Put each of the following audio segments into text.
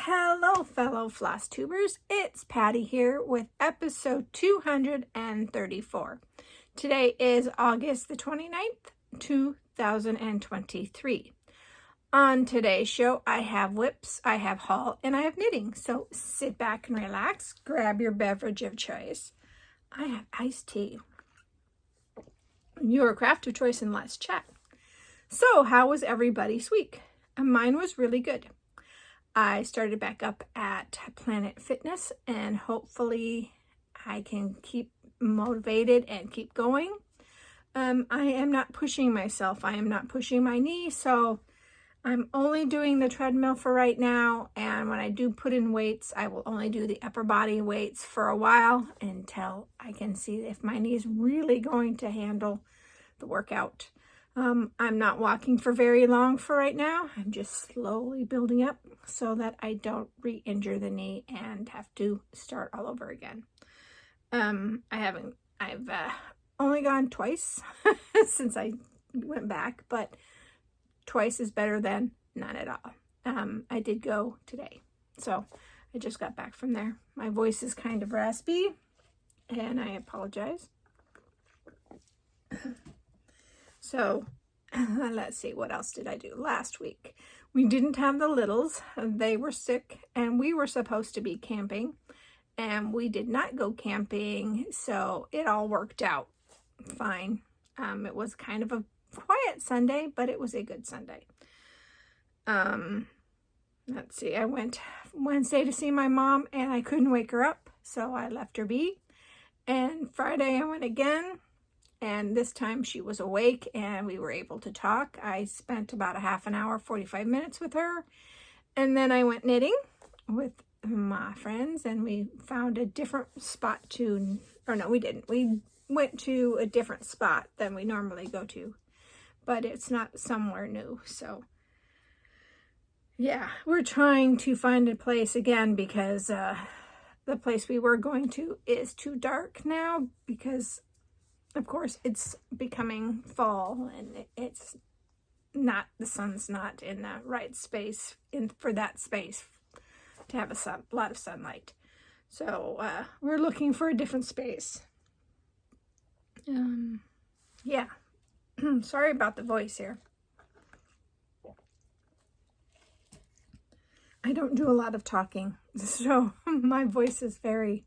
Hello, fellow Flosstubers. It's Patty here with episode 234. Today is August the 29th, 2023. On today's show, I have whips, I have haul, and I have knitting. So sit back and relax, grab your beverage of choice. I have iced tea. Your craft of choice, and let's chat. So, how was everybody's week? Mine was really good. I started back up at Planet Fitness, and hopefully I can keep motivated and keep going. I am not pushing myself. I am not pushing my knee, so I'm only doing the treadmill for right now. And when I do put in weights, I will only do the upper body weights for a while until I can see if my knee is really going to handle the workout. I'm not walking for very long for right now. I'm just slowly building up so that I don't re-injure the knee and have to start all over again. I've only gone twice since I went back, but twice is better than none at all. I did go today, so I just got back from there. My voice is kind of raspy, and I apologize. So, let's see, what else did I do last week? We didn't have the littles. They were sick, and we were supposed to be camping, and we did not go camping, so it all worked out fine. It was kind of a quiet Sunday, but it was a good Sunday. Let's see, I went Wednesday to see my mom, and I couldn't wake her up, so I left her be. And Friday I went again, and this time she was awake and we were able to talk. I spent about a half an hour, 45 minutes with her. And then I went knitting with my friends, and we found a different spot to, or no, we didn't. We went to a different spot than we normally go to, but it's not somewhere new. So yeah, we're trying to find a place again because the place we were going to is too dark now because, of course, it's becoming fall, and it's not, the sun's not in the right space for that space to have a lot of sunlight. So we're looking for a different space. Yeah. Sorry about the voice here. I don't do a lot of talking, so my voice is very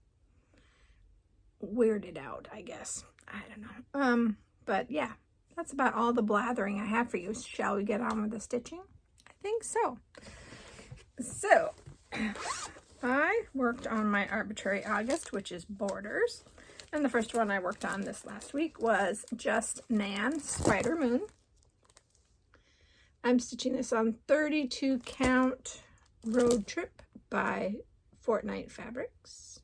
weirded out, I guess. I don't know. But yeah, that's about all the blathering I have for you. Shall we get on with the stitching? I think so. So, I worked on my Arbitrary August, which is borders. And the first one I worked on this last week was Just Nan Spider Moon. I'm stitching this on 32 count Road Trip by Fortnite Fabrics.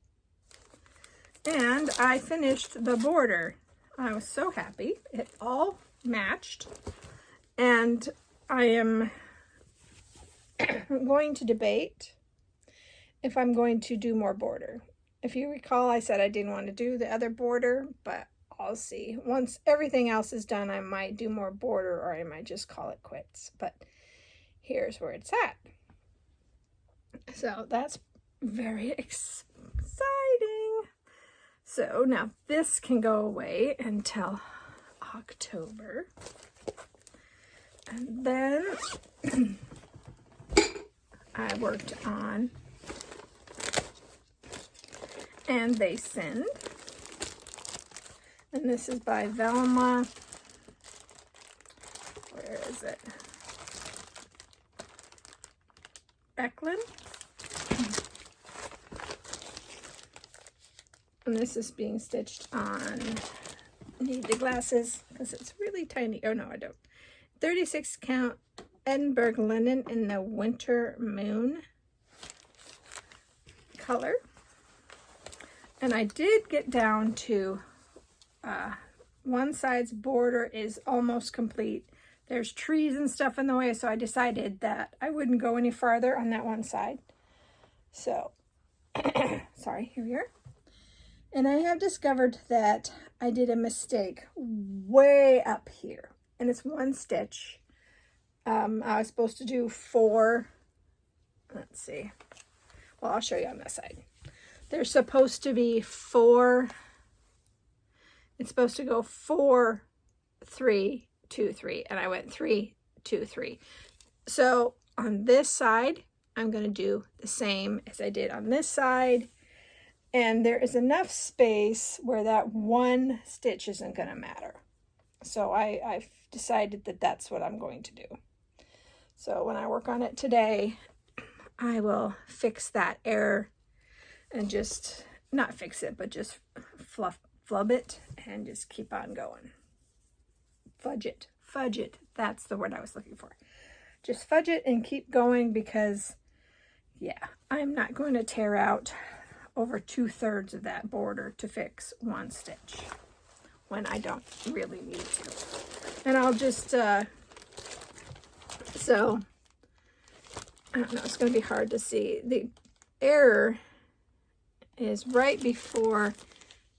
And I finished the border. I was so happy. It all matched. And I am going to debate if I'm going to do more border. If you recall, I said I didn't want to do the other border, but I'll see. Once everything else is done, I might do more border, or I might just call it quits. But here's where it's at. So that's very exciting. So now this can go away until October. And then I worked on And They Sinned. And this is by Velma. Where is it? Eklund. And this is being stitched on, need the glasses because it's really tiny. Oh no, I don't. 36 count Edinburgh linen in the Winter Moon color. And I did get down to one side's border is almost complete. There's trees and stuff in the way, so I decided that I wouldn't go any farther on that one side. So, sorry, here we are. And I have discovered that I did a mistake way up here. And it's one stitch. I was supposed to do 4, let's see, well, I'll show you on this side. There's supposed to be 4, it's supposed to go 4, 3, 2, 3, and I went 3, 2, 3. So on this side, I'm going to do the same as I did on this side, and there is enough space where that one stitch isn't going to matter. So I've decided that that's what I'm going to do. So when I work on it today, I will fix that error and just, not fix it, but just flub it and just keep on going. Fudge it. That's the word I was looking for. Just fudge it and keep going because, yeah, I'm not going to tear out over 2/3 of that border to fix one stitch when I don't really need to. And I'll just, so, I don't know, it's going to be hard to see. The error is right before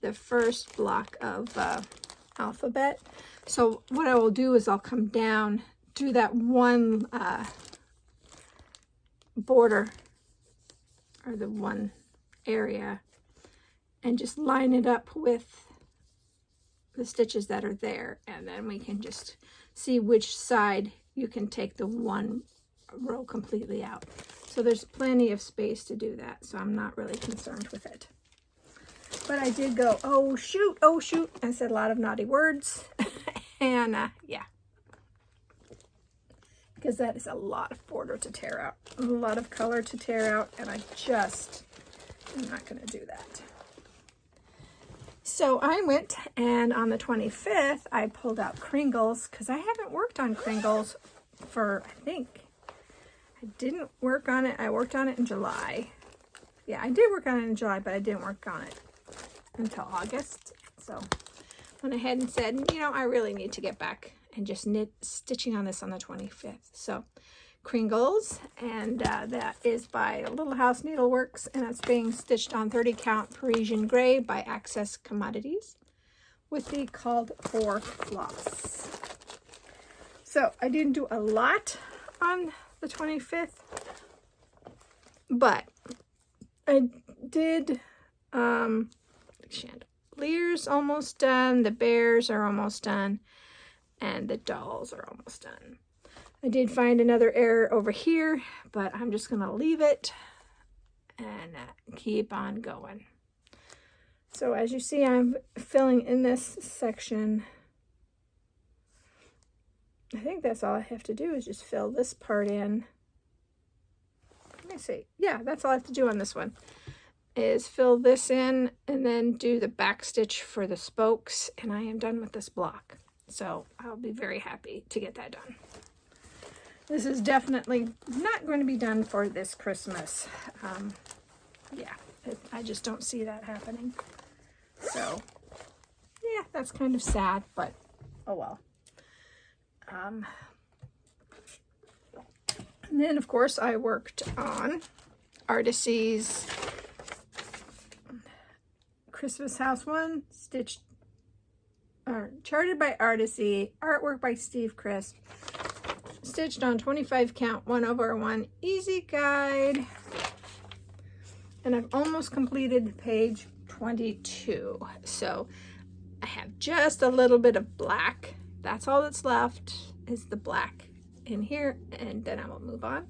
the first block of alphabet. So what I will do is I'll come down through that one border, or the one area, and just line it up with the stitches that are there, and then we can just see which side you can take the one row completely out. So there's plenty of space to do that, so I'm not really concerned with it. But I did go, oh shoot, I said a lot of naughty words. And yeah, because that is a lot of border to tear out, a lot of color to tear out, and I just am not going to do that. So I went, and on the 25th, I pulled out Kringles, because I haven't worked on Kringles for, I think, I didn't work on it. I worked on it in July. Yeah, I did work on it in July, but I didn't work on it until August. So went ahead and said, you know, I really need to get back and just stitching on this on the 25th. So Kringles, and that is by Little House Needleworks, and it's being stitched on 30 count Parisian gray by Access Commodities with the called for floss. So I didn't do a lot on the 25th, but I did chandeliers almost done, the bears are almost done, and the dolls are almost done. I did find another error over here, but I'm just going to leave it and keep on going. So as you see, I'm filling in this section. I think that's all I have to do is just fill this part in. Let me see. Yeah, that's all I have to do on this one, is fill this in and then do the back stitch for the spokes, and I am done with this block. So I'll be very happy to get that done. This is definitely not going to be done for this Christmas. Yeah, I just don't see that happening. So, yeah, that's kind of sad, but oh well. And then, of course, I worked on Artisy's Christmas House one, stitched, charted by Artisy, artwork by Steve Crisp, stitched on 25 count 1/1 easy guide, and I've almost completed page 22. So I have just a little bit of black. That's all that's left is the black in here, and then I will move on.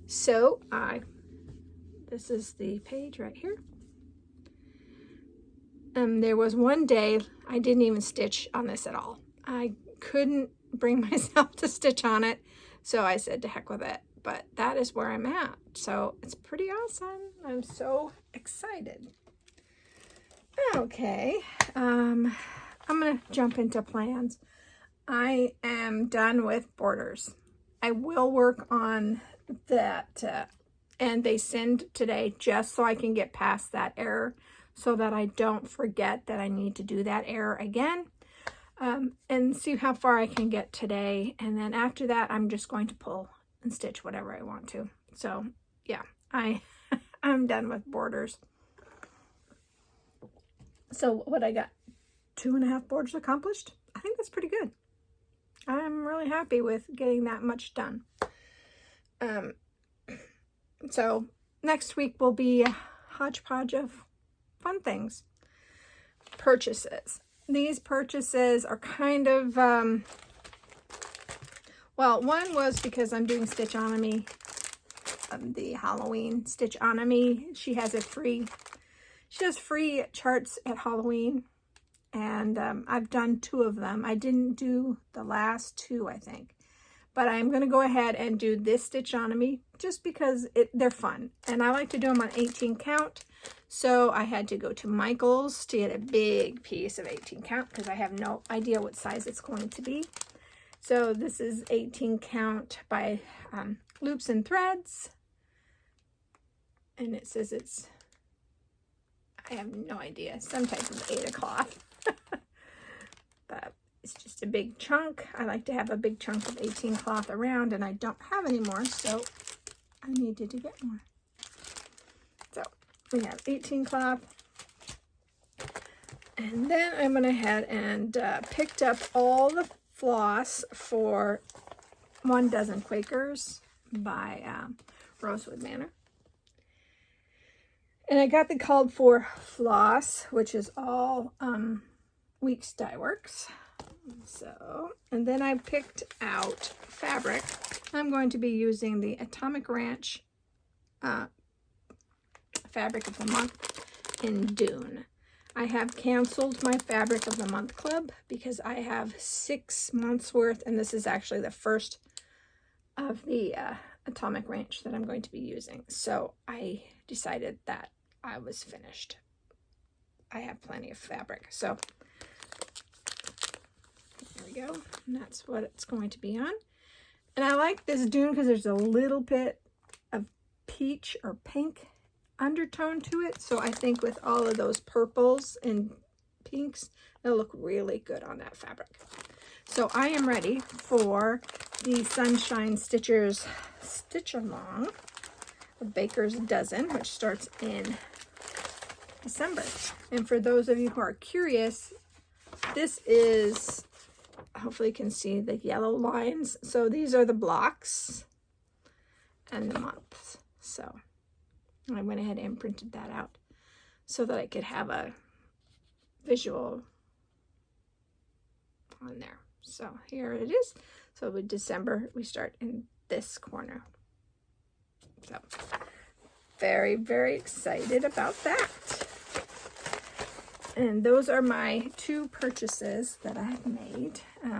So this is the page right here. There was one day I didn't even stitch on this at all. I couldn't bring myself to stitch on it, so I said to heck with it. But that is where I'm at, so it's pretty awesome. I'm so excited. Okay, I'm gonna jump into plans. I am done with borders. I will work on that, and they send today just so I can get past that error, so that I don't forget that I need to do that error again, and see how far I can get today. And then after that, I'm just going to pull and stitch whatever I want to. So yeah, I'm done with borders. So what I got, 2.5 borders accomplished. I think that's pretty good. I'm really happy with getting that much done. So next week will be a hodgepodge of fun things. Purchases. These purchases are kind of, well, one was because I'm doing Stitchonomy, the Halloween Stitchonomy. She has free charts at Halloween, and I've done 2 of them. I didn't do the last 2, I think. But I'm going to go ahead and do this Stitchonomy just because they're fun. And I like to do them on 18 count. So I had to go to Michael's to get a big piece of 18 count because I have no idea what size it's going to be. So this is 18 count by Loops and Threads. And it says it's, I have no idea, some type of Aida cloth. But it's just a big chunk. I like to have a big chunk of 18 cloth around, and I don't have any more, so I needed to get more. So we have 18 cloth. And then I went ahead and picked up all the floss for 1 Dozen Quakers by Rosewood Manor. And I got the called for floss, which is all Weeks Dye Works. So, and then I picked out fabric. I'm going to be using the Atomic Ranch Fabric of the Month in Dune. I have canceled my Fabric of the Month club because I have 6 months worth, and this is actually the first of the Atomic Ranch that I'm going to be using. So I decided that I was finished. I have plenty of fabric. So there we go. And that's what it's going to be on. And I like this Dune because there's a little bit of peach or pink undertone to it. So I think with all of those purples and pinks, it'll look really good on that fabric. So I am ready for the Sunshine Stitchers Stitch Along, a Baker's Dozen, which starts in December. And for those of you who are curious, this is, hopefully you can see the yellow lines. So these are the blocks and the months. So I went ahead and printed that out so that I could have a visual on there. So here it is. So with December, we start in this corner. So very, very excited about that. And those are my 2 purchases that I've made. Do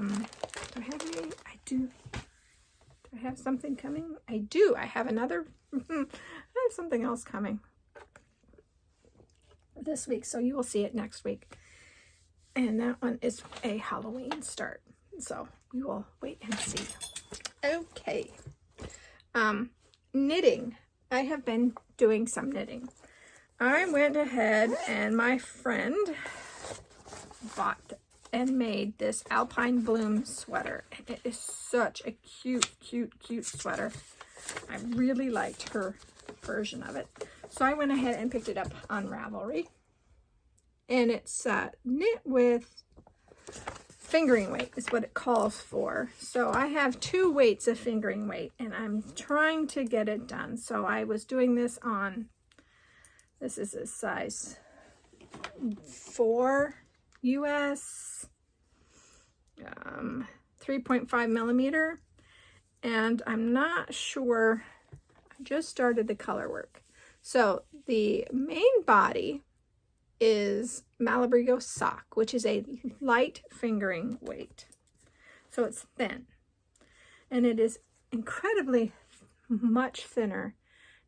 I have any? I do. Do I have something coming? I do. I have another. I have something else coming this week, so you will see it next week. And that one is a Halloween start. So we will wait and see. Okay. Knitting. I have been doing some knitting. I went ahead and my friend bought and made this Alpine Bloom sweater. And it is such a cute, cute, cute sweater. I really liked her version of it. So I went ahead and picked it up on Ravelry. And it's knit with fingering weight is what it calls for. So I have 2 weights of fingering weight, and I'm trying to get it done. So I was doing this on, this is a size 4 US, 3.5 millimeter, and I'm not sure, I just started the color work. So the main body is Malabrigo sock, which is a light fingering weight. So it's thin. And it is incredibly much thinner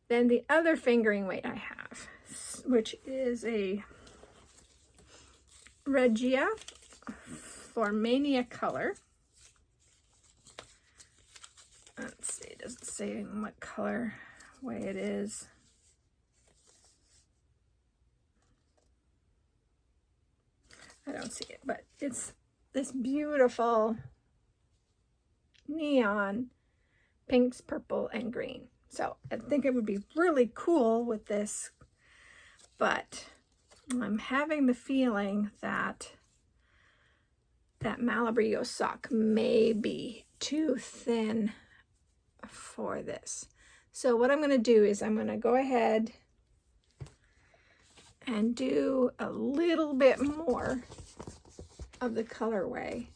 than the other fingering weight I have, which is a Regia Formania color. Let's see, it doesn't say what color way it is. I don't see it, but it's this beautiful neon pinks, purple, and green. So I think it would be really cool with this, but I'm having the feeling that that Malabrigo sock may be too thin for this. So what I'm going to do is I'm going to go ahead and do a little bit more of the colorway.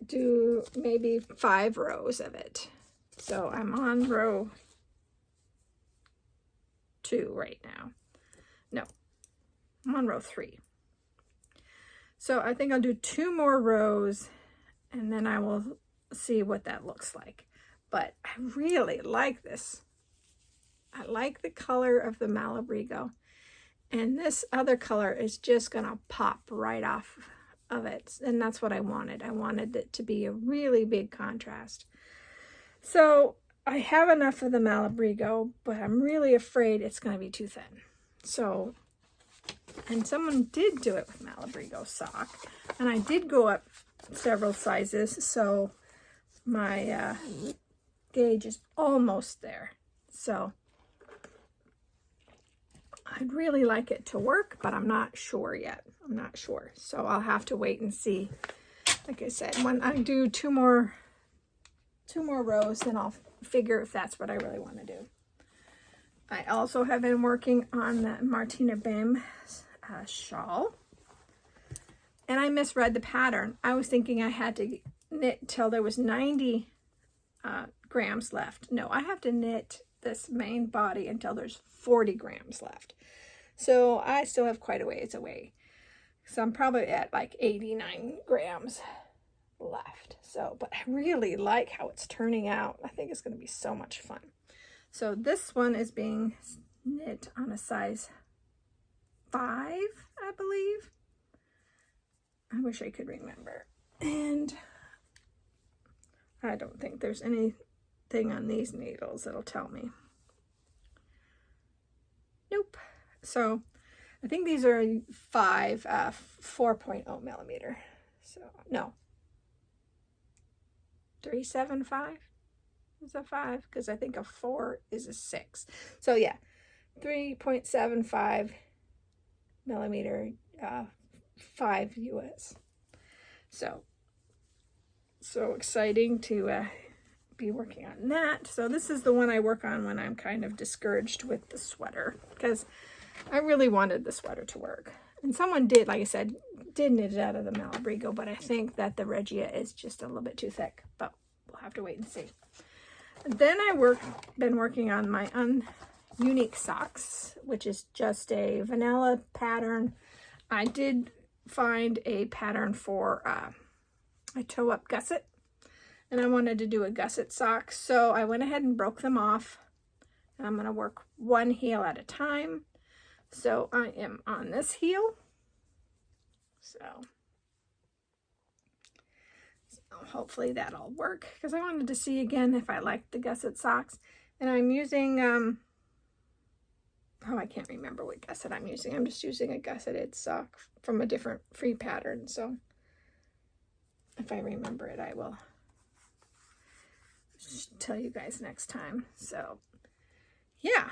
Do maybe 5 rows of it. So I'm on row 2 right now. No, I'm on row 3. So I think I'll do 2 more rows and then I will see what that looks like. But I really like this. I like the color of the Malabrigo. And this other color is just going to pop right off of it. And that's what I wanted. I wanted it to be a really big contrast. So I have enough of the Malabrigo, but I'm really afraid it's going to be too thin. So, and someone did do it with Malabrigo sock. And I did go up several sizes. So my gauge is almost there. So I'd really like it to work, but I'm not sure yet. I'm not sure. So I'll have to wait and see. Like I said, when I do two more rows, then I'll figure if that's what I really want to do. I also have been working on the Martina Bam shawl. And I misread the pattern. I was thinking I had to knit till there was 90 grams left. No, I have to knit this main body until there's 40 grams left. So I still have quite a ways away. So I'm probably at like 89 grams left. So, but I really like how it's turning out. I think it's going to be so much fun. So this one is being knit on a size 5, I believe. I wish I could remember. And I don't think there's anything on these needles that'll tell me. Nope. So I think these are 4.0 millimeter. So no, 375 is a 5 because I think a 4 is a 6. So yeah, 3.75 millimeter, 5 US. So exciting to be working on that. So this is the one I work on when I'm kind of discouraged with the sweater, because I really wanted the sweater to work. And someone did, like I said, did knit it out of the Malabrigo, but I think that the Regia is just a little bit too thick, but we'll have to wait and see. Then been working on my Unique socks, which is just a vanilla pattern. I did find a pattern for a toe-up gusset, and I wanted to do a gusset sock, so I went ahead and broke them off. And I'm going to work one heel at a time. So I am on this heel. So hopefully that'll work, because I wanted to see again if I liked the gusset socks. And I'm using, I can't remember what gusset I'm using. I'm just using a gusseted sock from a different free pattern. So if I remember it, I will tell you guys next time. So yeah,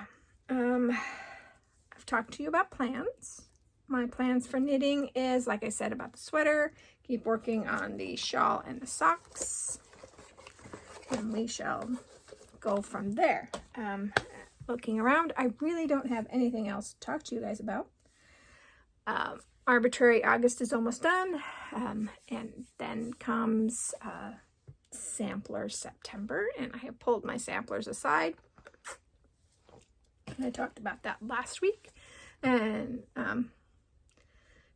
I've talked to you about plans. My plans for knitting is, like I said, about the sweater, keep working on the shawl and the socks, and we shall go from there. Looking around, I really don't have anything else to talk to you guys about. Arbitrary August is almost done, and then comes Sampler September, and I have pulled my samplers aside. I talked about that last week. And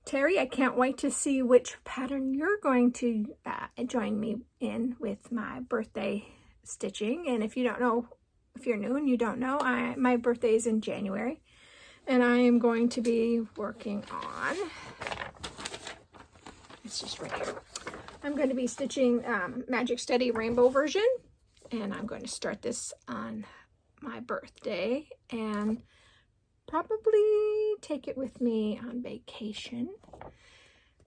Terry, I can't wait to see which pattern you're going to join me in with my birthday stitching. And if you don't know, if you're new and you don't know, my birthday is in January, and I am going to be working on, it's just right here, I'm going to be stitching Magic Steady Rainbow version, and I'm going to start this on my birthday and probably take it with me on vacation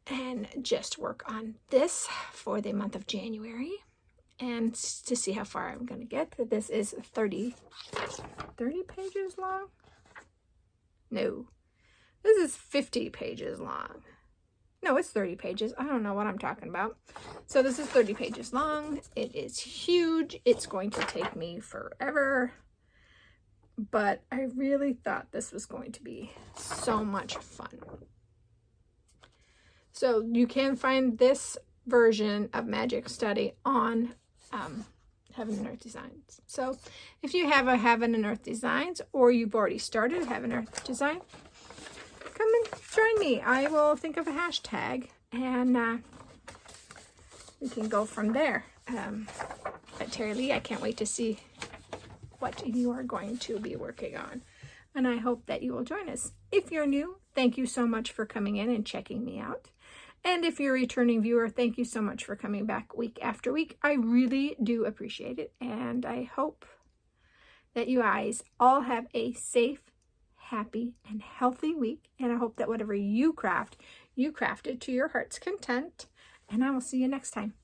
and just work on this for the month of January, and to see how far I'm going to get. This is 30 pages long. No, this is 50 pages long. No, it's 30 pages. I don't know what I'm talking about. So this is 30 pages long. It is huge. It's going to take me forever. But I really thought this was going to be so much fun. So you can find this version of Magic Study on Heaven and Earth Designs. So if you have a Heaven and Earth Designs, or you've already started Heaven and Earth Design, come and join me. I will think of a hashtag, and we can go from there. But Terry Lee, I can't wait to see what you are going to be working on. And I hope that you will join us. If you're new, thank you so much for coming in and checking me out. And if you're a returning viewer, thank you so much for coming back week after week. I really do appreciate it. And I hope that you guys all have a safe, happy, and healthy week. And I hope that whatever you craft, you craft it to your heart's content. And I will see you next time.